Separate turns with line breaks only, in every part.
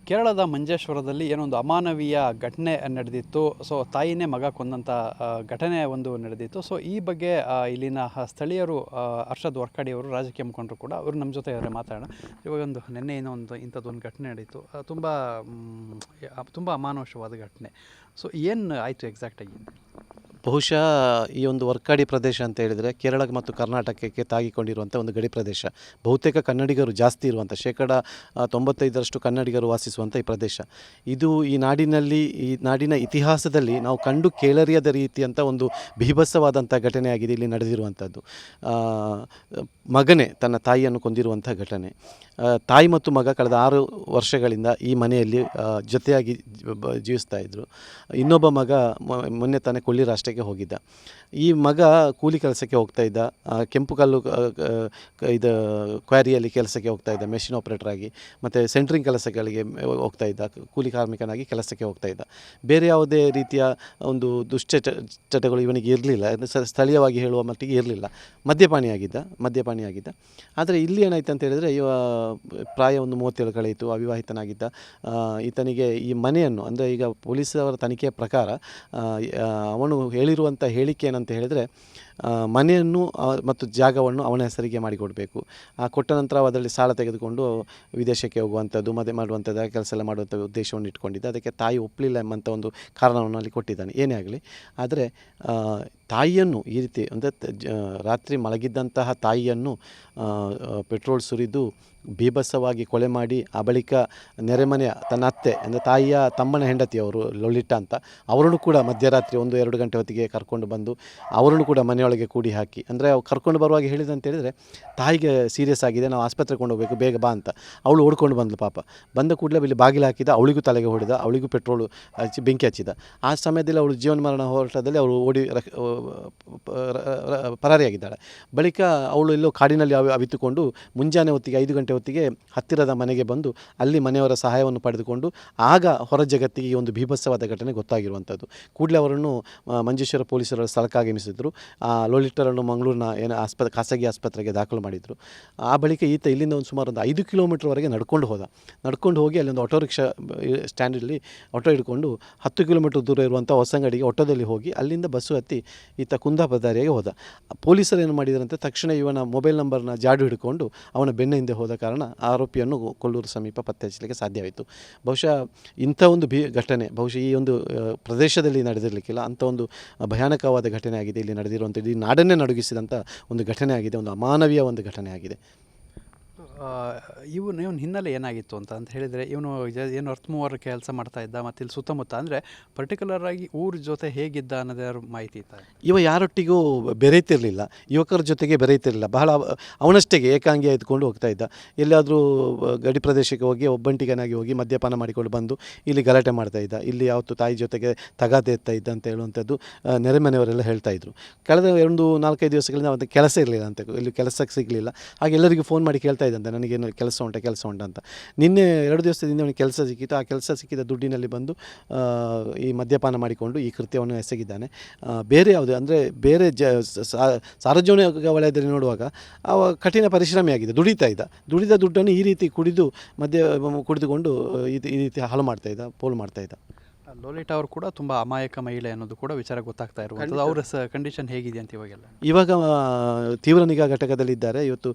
ಕೇರಳದ ಮಂಜೇಶ್ವರದಲ್ಲಿ ಏನೊಂದು ಅಮಾನವೀಯ ಘಟನೆ ನಡೆದಿತ್ತು. ಸೊ ತಾಯಿನೇ ಮಗ ಕೊಂದಂಥ ಘಟನೆ ಒಂದು ನಡೆದಿತ್ತು. ಸೊ ಈ ಬಗ್ಗೆ ಇಲ್ಲಿನ ಸ್ಥಳೀಯರು ಅರ್ಷದ್ ವರ್ಕಾಡಿ ಅವರು ರಾಜಕೀಯ ಮುಖಂಡರು ಕೂಡ ಅವರು ನಮ್ಮ ಜೊತೆ ಇದ್ದಾರೆ, ಮಾತಾಡೋಣ. ಇವಾಗ ನಿನ್ನೆ ಏನೋ ಇಂಥದ್ದೊಂದು ಘಟನೆ ನಡೀತು, ತುಂಬ ಅಮಾನುಷವಾದ ಘಟನೆ. ಸೊ ಏನು ಆಯಿತು ಎಕ್ಸಾಕ್ಟಾಗಿ?
ಬಹುಶಃ ಈ ಒಂದು ವರ್ಕಾಡಿ ಪ್ರದೇಶ ಅಂತ ಹೇಳಿದರೆ ಕೇರಳ ಮತ್ತು ಕರ್ನಾಟಕಕ್ಕೆ ತಾಗಿಕೊಂಡಿರುವಂಥ ಒಂದು ಗಡಿ ಪ್ರದೇಶ. ಬಹುತೇಕ ಕನ್ನಡಿಗರು ಜಾಸ್ತಿ ಇರುವಂಥ 95% ಕನ್ನಡಿಗರು ವಾಸಿಸುವಂಥ ಈ ಪ್ರದೇಶ. ಇದು ಈ ನಾಡಿನ ಇತಿಹಾಸದಲ್ಲಿ ನಾವು ಕಂಡು ಕೇಳರಿಯದ ರೀತಿಯಂಥ ಒಂದು ಭೀಭತ್ಸವಾದಂಥ ಘಟನೆಯಾಗಿದೆ ಇಲ್ಲಿ ನಡೆದಿರುವಂಥದ್ದು. ಮಗನೇ ತನ್ನ ತಾಯಿಯನ್ನು ಕೊಂದಿರುವಂಥ ಘಟನೆ. ತಾಯಿ ಮತ್ತು ಮಗ ಕಳೆದ 6 ವರ್ಷಗಳಿಂದ ಈ ಮನೆಯಲ್ಲಿ ಜೊತೆಯಾಗಿ ಜೀವಿಸ್ತಾ ಇದ್ದರು. ಇನ್ನೊಬ್ಬ ಮಗ ಮೊನ್ನೆ ತಾನೇ ಕೊಳ್ಳಿ ರಾಷ್ಟ್ರಕ್ಕೆ ಹೋಗಿದ್ದ. ಈ ಮಗ ಕೂಲಿ ಕೆಲಸಕ್ಕೆ ಹೋಗ್ತಾ ಇದ್ದ, ಕೆಂಪು ಕಲ್ಲು ಇದು ಕ್ವಾರಿಯಲ್ಲಿ ಕೆಲಸಕ್ಕೆ ಹೋಗ್ತಾ ಇದ್ದ, ಮೆಷಿನ್ ಆಪ್ರೇಟರ್ ಆಗಿ, ಮತ್ತು ಸೆಂಟ್ರಿಂಗ್ ಕೆಲಸಗಳಿಗೆ ಹೋಗ್ತಾ ಇದ್ದ, ಕೂಲಿ ಕಾರ್ಮಿಕನಾಗಿ ಕೆಲಸಕ್ಕೆ ಹೋಗ್ತಾ ಇದ್ದ. ಬೇರೆ ಯಾವುದೇ ರೀತಿಯ ಒಂದು ಚಟಗಳು ಇವನಿಗೆ ಇರಲಿಲ್ಲ, ಸ್ಥಳೀಯವಾಗಿ ಹೇಳುವ ಮಟ್ಟಿಗೆ ಇರಲಿಲ್ಲ. ಮದ್ಯಪಾನಿಯಾಗಿದ್ದ. ಆದರೆ ಇಲ್ಲಿ ಏನಾಯ್ತು ಅಂತ ಹೇಳಿದರೆ, ಇವ ಪ್ರಾಯ ಒಂದು 37 ಕಳೆಯಿತು, ಅವಿವಾಹಿತನಾಗಿದ್ದ. ಈತನಿಗೆ ಈ ಮನೆಯನ್ನು, ಅಂದರೆ ಈಗ ಪೊಲೀಸರ ತನಿಖೆಯ ಪ್ರಕಾರ ಅವನು ಹೇಳಿರುವಂಥ ಹೇಳಿಕೆ ಏನಂತ ಹೇಳಿದರೆ, ಮನೆಯನ್ನು ಮತ್ತು ಜಾಗವನ್ನು ಅವನ ಹೆಸರಿಗೆ ಮಾಡಿಕೊಡಬೇಕು. ಕೊಟ್ಟ ನಂತರ ಅದರಲ್ಲಿ ಸಾಲ ತೆಗೆದುಕೊಂಡು ವಿದೇಶಕ್ಕೆ ಹೋಗುವಂಥದ್ದು, ಮದುವೆ ಮಾಡುವಂಥದ್ದು, ಕೆಲಸ ಎಲ್ಲ ಮಾಡುವಂಥ ಉದ್ದೇಶವನ್ನು ಇಟ್ಕೊಂಡಿದ್ದ. ಅದಕ್ಕೆ ತಾಯಿ ಒಪ್ಪಲಿಲ್ಲ ಎಂಬಂಥ ಒಂದು ಕಾರಣವನ್ನು ಅಲ್ಲಿ ಕೊಟ್ಟಿದ್ದಾನೆ. ಏನೇ ಆಗಲಿ, ಆದರೆ ತಾಯಿಯನ್ನು ಈ ರೀತಿ, ಅಂದರೆ ರಾತ್ರಿ ಮಲಗಿದ್ದಂತಹ ತಾಯಿಯನ್ನು ಪೆಟ್ರೋಲ್ ಸುರಿದು ಬೀಭತ್ಸವಾಗಿ ಕೊಲೆ ಮಾಡಿ, ಆ ಬಳಿಕ ನೆರೆಮನೆಯ ತನ್ನ ಅತ್ತೆ, ಅಂದರೆ ತಾಯಿಯ ತಮ್ಮನ ಹೆಂಡತಿಯವರು ಲೊಲಿಟ ಅಂತ, ಅವರನ್ನು ಕೂಡ ಮಧ್ಯರಾತ್ರಿ 1-2 ಗಂಟೆ ಹೊತ್ತಿಗೆ ಕರ್ಕೊಂಡು ಬಂದು ಅವರನ್ನು ಕೂಡ ಮನೆಯೊಳಗೆ ಕೂಡಿ ಹಾಕಿ, ಅಂದರೆ ಕರ್ಕೊಂಡು ಬರುವಾಗ ಹೇಳಿದಂತ ಹೇಳಿದರೆ, ತಾಯಿಗೆ ಸೀರಿಯಸ್ ಆಗಿದೆ, ನಾವು ಆಸ್ಪತ್ರೆಗೆ ಕೊಂಡು ಹೋಗಬೇಕು, ಬೇಗ ಬಾ ಅಂತ. ಅವಳು ಓಡ್ಕೊಂಡು ಬಂದಳು. ಪಾಪ ಬಂದ ಕೂಡಲೇ ಇಲ್ಲಿ ಬಾಗಿಲು ಹಾಕಿದ, ಅವಳಿಗೂ ತಲೆಗೆ ಹೊಡೆದ, ಅವಳಿಗೂ ಪೆಟ್ರೋಲು ಬೆಂಕಿ ಹಚ್ಚಿದ. ಆ ಸಮಯದಲ್ಲಿ ಅವಳು ಜೀವನ ಮರಣ ಹೋರಾಟದಲ್ಲಿ ಅವಳು ಓಡಿ ಪರಾರಿಯಾಗಿದ್ದಾಳೆ. ಬಳಿಕ ಅವಳು ಎಲ್ಲೋ ಕಾಡಿನಲ್ಲಿ ಅವಿತುಕೊಂಡು ಮುಂಜಾನೆ ಹೊತ್ತಿಗೆ 5 ಗಂಟೆ ಹೊತ್ತಿಗೆ ಹತ್ತಿರದ ಮನೆಗೆ ಬಂದು ಅಲ್ಲಿ ಮನೆಯವರ ಸಹಾಯವನ್ನು ಪಡೆದುಕೊಂಡು ಆಗ ಹೊರ ಜಗತ್ತಿಗೆ ಈ ಒಂದು ಭೀಭತ್ಸವಾದ ಘಟನೆ ಗೊತ್ತಾಗಿರುವಂಥದ್ದು. ಕೂಡಲೇ ಅವರನ್ನು ಮಂಜೇಶ್ವರ ಪೊಲೀಸರು ಸ್ಥಳಕ್ಕಾಗಮಿಸಿದರು. ಲೋಲಿಟರನ್ನು ಮಂಗಳೂರಿನ ಖಾಸಗಿ ಆಸ್ಪತ್ರೆಗೆ ದಾಖಲು ಮಾಡಿದರು. ಆ ಬಳಿಕ ಈತ ಇಲ್ಲಿಂದ ಒಂದು ಸುಮಾರು 5 ಕಿಲೋಮೀಟರ್ವರೆಗೆ ನಡ್ಕೊಂಡು ಹೋಗಿ ಅಲ್ಲೊಂದು ಆಟೋ ರಿಕ್ಷಾ ಸ್ಟ್ಯಾಂಡಲ್ಲಿ ಆಟೋ ಹಿಡ್ಕೊಂಡು 10 ಕಿಲೋಮೀಟರ್ ದೂರ ಇರುವಂಥ ಹೊಸಂಗಡಿಗೆ ಆಟೋದಲ್ಲಿ ಹೋಗಿ ಅಲ್ಲಿಂದ ಬಸ್ಸು ಹತ್ತಿ ಈತ ಕುಂದಾಪುರ ದಾರಿಯಾಗಿ ಹೋದ. ಪೊಲೀಸರು ಏನು ಮಾಡಿದರಂತೆ, ತಕ್ಷಣ ಇವನ ಮೊಬೈಲ್ ನಂಬರ್ನ ಜಾಡು ಹಿಡ್ಕೊಂಡು ಅವನ ಬೆನ್ನ ಹಿಂದೆ ಹೋದ ಕಾರಣ ಆರೋಪಿಯನ್ನು ಕೊಲ್ಲೂರು ಸಮೀಪ ಪತ್ತೆ ಹಚ್ಚಲಿಕ್ಕೆ ಸಾಧ್ಯವಾಯಿತು. ಬಹುಶಃ ಇಂಥ ಒಂದು ಘಟನೆ ಬಹುಶಃ ಈ ಒಂದು ಪ್ರದೇಶದಲ್ಲಿ ನಡೆದಿರಲಿಕ್ಕಿಲ್ಲ. ಅಂಥ ಒಂದು ಭಯಾನಕವಾದ ಘಟನೆ ಆಗಿದೆ ಇಲ್ಲಿ ನಡೆದಿರುವಂಥದ್ದು. ಈ ನಾಡನ್ನೇ ನಡುಗಿಸಿದಂಥ ಒಂದು ಘಟನೆ ಆಗಿದೆ, ಒಂದು ಅಮಾನವೀಯ ಒಂದು ಘಟನೆ ಆಗಿದೆ.
ಇವನ ಹಿನ್ನೆಲೆ ಏನಾಗಿತ್ತು ಅಂತ ಹೇಳಿದರೆ, ಇವನು ಏನು ಅರ್ಥಮೂವರ ಕೆಲಸ ಮಾಡ್ತಾ ಇದ್ದ, ಮತ್ತು ಇಲ್ಲಿ ಸುತ್ತಮುತ್ತ ಅಂದರೆ ಪರ್ಟಿಕ್ಯುಲರ್ ಆಗಿ ಊರ ಜೊತೆ ಹೇಗಿದ್ದ ಅನ್ನೋದಾದ್ರು ಮಾಹಿತಿ ಇತ್ತು?
ಇವ ಯಾರೊಟ್ಟಿಗೂ ಬೆರೆಯುತ್ತಿರಲಿಲ್ಲ, ಯುವಕರ ಜೊತೆಗೆ ಬೆರೆಯುತ್ತಿರಲಿಲ್ಲ. ಬಹಳ ಅವನಷ್ಟೇ ಏಕಾಂಗಿ ಎತ್ಕೊಂಡು ಹೋಗ್ತಾ ಇದ್ದ. ಎಲ್ಲಾದರೂ ಗಡಿ ಪ್ರದೇಶಕ್ಕೆ ಹೋಗಿ ಒಬ್ಬಂಟಿಗನಾಗಿ ಹೋಗಿ ಮದ್ಯಪಾನ ಮಾಡಿಕೊಂಡು ಬಂದು ಇಲ್ಲಿ ಗಲಾಟೆ ಮಾಡ್ತಾ ಇದ್ದ. ಇಲ್ಲಿ ಯಾವತ್ತು ತಾಯಿ ಜೊತೆಗೆ ತಗಾದೆ ಎತ್ತಾ ಇದ್ದ ಅಂತ ಹೇಳುವಂಥದ್ದು ನೆರೆಮನೆಯವರೆಲ್ಲ ಹೇಳ್ತಾ ಇದ್ರು. ಕಳೆದ 4-5 ದಿವಸಗಳಿಂದ ಅವತ್ತು ಕೆಲಸ ಇರಲಿಲ್ಲ ಅಂತ, ಇಲ್ಲಿ ಕೆಲಸಕ್ಕೆ ಸಿಗಲಿಲ್ಲ. ಹಾಗೆ ಎಲ್ಲರಿಗೂ ಫೋನ್ ಮಾಡಿ ಕೇಳ್ತಾ ಇದ್ದಂತೆ, ನನಗೇನು ಕೆಲಸ ಉಂಟು ಅಂತ. ನಿನ್ನೆ 2 ದಿವಸದಿಂದ ಅವನಿಗೆ ಕೆಲಸ ಸಿಕ್ಕಿತ್ತು. ಆ ಕೆಲಸ ಸಿಕ್ಕಿದ ದುಡ್ಡಿನಲ್ಲಿ ಬಂದು ಈ ಮದ್ಯಪಾನ ಮಾಡಿಕೊಂಡು ಈ ಕೃತ್ಯವನ್ನು ಎಸಗಿದ್ದಾನೆ. ಬೇರೆ ಯಾವುದು ಅಂದರೆ ಬೇರೆ ಸಾರ್ವಜನಿಕ ವಲಯದಲ್ಲಿ ನೋಡುವಾಗ ಕಠಿಣ ಪರಿಶ್ರಮಿಯಾಗಿದೆ, ದುಡಿದ ದುಡ್ಡನ್ನು ಈ ರೀತಿ ಕುಡಿದುಕೊಂಡು ಈ ರೀತಿ ಹಾಳು ಮಾಡ್ತಾ ಇದ್ದ, ಪೋಲು ಮಾಡ್ತಾ ಇದ್ದ.
ಲೋಲಿಟಾ ಅವರು ಕೂಡ ತುಂಬ ಅಮಾಯಕ ಮಹಿಳೆ ಅನ್ನೋದು ಕೂಡ ವಿಚಾರ ಗೊತ್ತಾಗ್ತಾ ಇರುವಂಥದ್ದು. ಅವರ ಕಂಡೀಷನ್ ಹೇಗಿದೆ ಅಂತ
ಇವಾಗ ತೀವ್ರ ನಿಗಾ ಘಟಕದಲ್ಲಿದ್ದಾರೆ. ಇವತ್ತು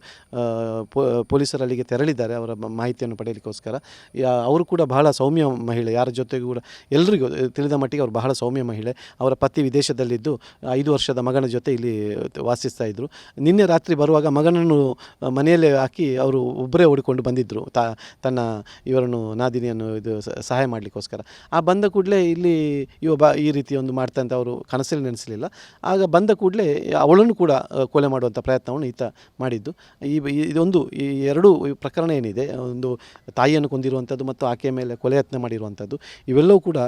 ಪೊಲೀಸರು ಅಲ್ಲಿಗೆ ತೆರಳಿದ್ದಾರೆ ಅವರ ಮಾಹಿತಿಯನ್ನು ಪಡೆಯಲಿಕ್ಕೋಸ್ಕರ. ಅವರು ಕೂಡ ಬಹಳ ಸೌಮ್ಯ ಮಹಿಳೆ, ಯಾರ ಜೊತೆಗೂ ಕೂಡ ಎಲ್ಲರಿಗೂ ತಿಳಿದ ಮಟ್ಟಿಗೆ ಅವರು ಬಹಳ ಸೌಮ್ಯ ಮಹಿಳೆ. ಅವರ ಪತಿ ವಿದೇಶದಲ್ಲಿದ್ದು 5 ವರ್ಷದ ಮಗನ ಜೊತೆ ಇಲ್ಲಿ ವಾಸಿಸ್ತಾ ಇದ್ದರು. ನಿನ್ನೆ ರಾತ್ರಿ ಬರುವಾಗ ಮಗನನ್ನು ಮನೆಯಲ್ಲೇ ಹಾಕಿ ಅವರು ಒಬ್ಬರೇ ಓಡಿಕೊಂಡು ಬಂದಿದ್ದರು, ತನ್ನ ಇವರನ್ನು ನಾದಿನಿಯನ್ನು ಸಹಾಯ ಮಾಡಲಿಕ್ಕೋಸ್ಕರ. ಆ ಬಂದ ಕೂಡಲೇ ಇಲ್ಲಿ ಈ ರೀತಿ ಒಂದು ಮಾಡ್ತಾ ಅಂತ ಅವರು ಕನಸಲ್ಲಿ ನೆನೆಸಲಿಲ್ಲ. ಆಗ ಬಂದ ಕೂಡಲೇ ಅವಳನ್ನು ಕೂಡ ಕೊಲೆ ಮಾಡುವಂಥ ಪ್ರಯತ್ನವನ್ನು ಈತ ಮಾಡಿದ್ದು. ಈ 2 ಪ್ರಕರಣ ಏನಿದೆ, ಒಂದು ತಾಯಿಯನ್ನು ಕೊಂದಿರುವಂಥದ್ದು ಮತ್ತು ಆಕೆಯ ಮೇಲೆ ಕೊಲೆ ಯತ್ನ ಮಾಡಿರುವಂಥದ್ದು, ಇವೆಲ್ಲವೂ ಕೂಡ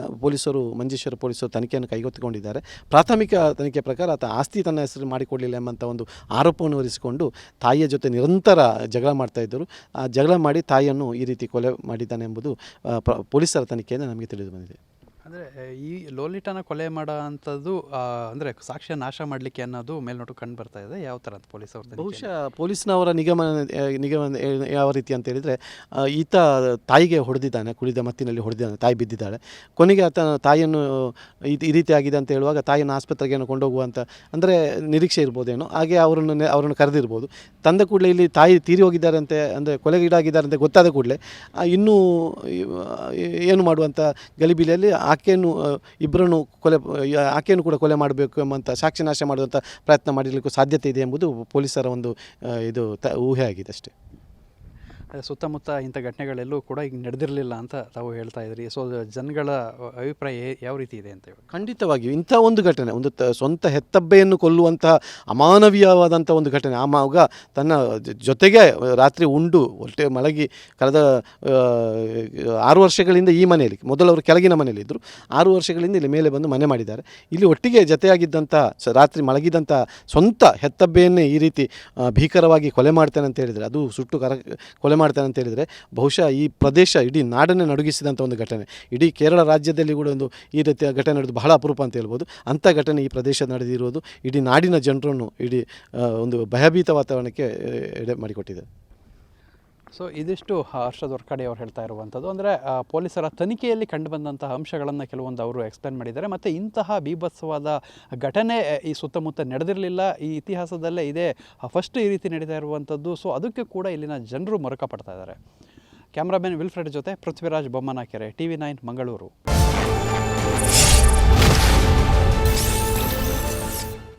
ಮಂಜೇಶ್ವರ ಪೊಲೀಸರು ತನಿಖೆಯನ್ನು ಕೈಗೆತ್ತಿಕೊಂಡಿದ್ದಾರೆ. ಪ್ರಾಥಮಿಕ ತನಿಖೆ ಪ್ರಕಾರ ಆತ ಆಸ್ತಿ ತನ್ನ ಹೆಸರು ಮಾಡಿಕೊಡಲಿಲ್ಲ ಎಂಬಂಥ ಒಂದು ಆರೋಪವನ್ನು ಹೊರಿಸಿಕೊಂಡು ತಾಯಿಯ ಜೊತೆ ನಿರಂತರ ಜಗಳ ಮಾಡ್ತಾ ಇದ್ದರು. ಆ ಜಗಳ ಮಾಡಿ ತಾಯಿಯನ್ನು ಈ ರೀತಿ ಕೊಲೆ ಮಾಡಿದ್ದಾನೆ ಎಂಬುದು ಪೊಲೀಸರ ತನಿಖೆಯಿಂದ ನಮಗೆ ತಿಳಿದು ಬಂದಿದೆ.
ಅಂದರೆ ಈ ಲೋಲಿಟಾನ ಕೊಲೆ ಮಾಡೋ ಅಂಥದ್ದು ಅಂದರೆ ಸಾಕ್ಷ್ಯ ನಾಶ ಮಾಡಲಿಕ್ಕೆ ಅನ್ನೋದು ಮೇಲ್ನೋಟಕ್ಕೆ ಕಂಡು ಬರ್ತಾ ಇದೆ. ಯಾವ ಥರ ಅಂತ ಪೊಲೀಸ್ ಅವ್ರ
ಬಹುಶಃ ಪೊಲೀಸ್ನವರ ನಿಗಮನ ಯಾವ ರೀತಿ ಅಂತ ಹೇಳಿದರೆ, ಈತ ತಾಯಿಗೆ ಹೊಡೆದಿದ್ದಾನೆ, ಕುಡಿದ ಮತ್ತಿನಲ್ಲಿ ಹೊಡೆದಿದ್ದಾನೆ, ತಾಯಿ ಬಿದ್ದಿದ್ದಾಳೆ. ಕೊನೆಗೆ ಆತ ತಾಯಿಯನ್ನು ಈ ರೀತಿ ಆಗಿದೆ ಅಂತ ಹೇಳುವಾಗ ತಾಯಿಯನ್ನು ಆಸ್ಪತ್ರೆಗೆ ಕೊಂಡೋಗುವಂಥ ಅಂದರೆ ನಿರೀಕ್ಷೆ ಇರ್ಬೋದೇನೋ, ಹಾಗೆ ಅವರನ್ನು ಕರೆದಿರ್ಬೋದು. ತಂದ ಕೂಡಲೇ ಇಲ್ಲಿ ತಾಯಿ ತೀರಿ ಹೋಗಿದ್ದಾರಂತೆ, ಅಂದರೆ ಕೊಲೆಗೀಡಾಗಿದ್ದಾರಂತೆ ಗೊತ್ತಾದ ಕೂಡಲೇ ಇನ್ನೂ ಏನು ಮಾಡುವಂಥ ಗಲಿಬಿಲಿಯಲ್ಲಿ ಇಬ್ಬರನ್ನು ಆಕೆಯನ್ನು ಕೂಡ ಕೊಲೆ ಮಾಡಬೇಕು ಎಂಬಂಥ ಸಾಕ್ಷಿನಾಶ ಮಾಡುವಂಥ ಪ್ರಯತ್ನ ಮಾಡಲಿಕ್ಕೂ ಸಾಧ್ಯತೆ ಇದೆ ಎಂಬುದು ಪೊಲೀಸರ ಒಂದು ಊಹೆ ಆಗಿದೆ ಅಷ್ಟೇ.
ಸುತ್ತಮುತ್ತ ಇಂಥ ಘಟನೆಗಳೆಲ್ಲೂ ಕೂಡ ಈಗ ನಡೆದಿರಲಿಲ್ಲ ಅಂತ ತಾವು ಹೇಳ್ತಾ ಇದ್ರಿ. ಸೊ ಜನಗಳ ಅಭಿಪ್ರಾಯ ಯಾವ ರೀತಿ ಇದೆ ಅಂತ ಹೇಳಿ?
ಖಂಡಿತವಾಗಿಯೂ ಇಂಥ ಒಂದು ಘಟನೆ, ಒಂದು ಸ್ವಂತ ಹೆತ್ತಬ್ಬೆಯನ್ನು ಕೊಲ್ಲುವಂತಹ ಅಮಾನವೀಯವಾದಂಥ ಒಂದು ಘಟನೆ. ಆ ಮಗ ತನ್ನ ಜೊತೆಗೆ ರಾತ್ರಿ ಉಂಡು ಹೊಟ್ಟೆ ಮಲಗಿ ಕಳೆದ 6 ವರ್ಷಗಳಿಂದ ಈ ಮನೆಯಲ್ಲಿ, ಮೊದಲವರು ಕೆಳಗಿನ ಮನೆಯಲ್ಲಿದ್ದರು, 6 ವರ್ಷಗಳಿಂದ ಇಲ್ಲಿ ಮೇಲೆ ಬಂದು ಮನೆ ಮಾಡಿದ್ದಾರೆ. ಇಲ್ಲಿ ಒಟ್ಟಿಗೆ ಜೊತೆಯಾಗಿದ್ದಂಥ ರಾತ್ರಿ ಮಲಗಿದಂಥ ಸ್ವಂತ ಹೆತ್ತಬ್ಬೆಯನ್ನೇ ಈ ರೀತಿ ಭೀಕರವಾಗಿ ಕೊಲೆ ಮಾಡ್ತೇನೆ ಅಂತ ಹೇಳಿದರೆ, ಅದು ಸುಟ್ಟು ಕೊಲೆ ಮಾಡ್ತಾನೆ ಅಂತ ಹೇಳಿದರೆ ಬಹುಶಃ ಈ ಪ್ರದೇಶ ಇಡೀ ನಾಡನ್ನೇ ನಡುಗಿಸಿದಂಥ ಒಂದು ಘಟನೆ. ಇಡೀ ಕೇರಳ ರಾಜ್ಯದಲ್ಲಿ ಕೂಡ ಒಂದು ಈ ರೀತಿಯ ಘಟನೆ ನಡೆದು ಬಹಳ ಅಪರೂಪ ಅಂತ ಹೇಳ್ಬೋದು. ಅಂಥ ಘಟನೆ ಈ ಪ್ರದೇಶ ನಡೆದಿರುವುದು ಇಡೀ ನಾಡಿನ ಜನರನ್ನು ಇಡೀ ಒಂದು ಭಯಭೀತ ವಾತಾವರಣಕ್ಕೆ ಎಡೆ ಮಾಡಿಕೊಟ್ಟಿದೆ.
ಸೊ ಇದಿಷ್ಟು ಹರ್ಷದ್ ವರ್ಕಾಡಿ ಅವರು ಹೇಳ್ತಾ ಇರುವಂಥದ್ದು. ಅಂದರೆ ಪೊಲೀಸರ ತನಿಖೆಯಲ್ಲಿ ಕಂಡುಬಂದಂತಹ ಅಂಶಗಳನ್ನು ಕೆಲವೊಂದು ಅವರು ಎಕ್ಸ್ಪ್ಲೇನ್ ಮಾಡಿದ್ದಾರೆ. ಮತ್ತು ಇಂತಹ ಬೀಭತ್ಸವಾದ ಘಟನೆ ಈ ಸುತ್ತಮುತ್ತ ನಡೆದಿರಲಿಲ್ಲ, ಈ ಇತಿಹಾಸದಲ್ಲೇ ಇದೇ ಫಸ್ಟ್ ಈ ರೀತಿ ನಡೀತಾ ಇರುವಂಥದ್ದು. ಸೊ ಅದಕ್ಕೆ ಕೂಡ ಇಲ್ಲಿನ ಜನರು ಮರುಕ ಪಡ್ತಾ ಇದ್ದಾರೆ. ಕ್ಯಾಮ್ರಾಮನ್ ವಿಲ್ಫ್ರೆಡ್ ಜೊತೆ ಪೃಥ್ವಿರಾಜ್ ಬೊಮ್ಮನಕೆರೆ, TV9 ಮಂಗಳೂರು.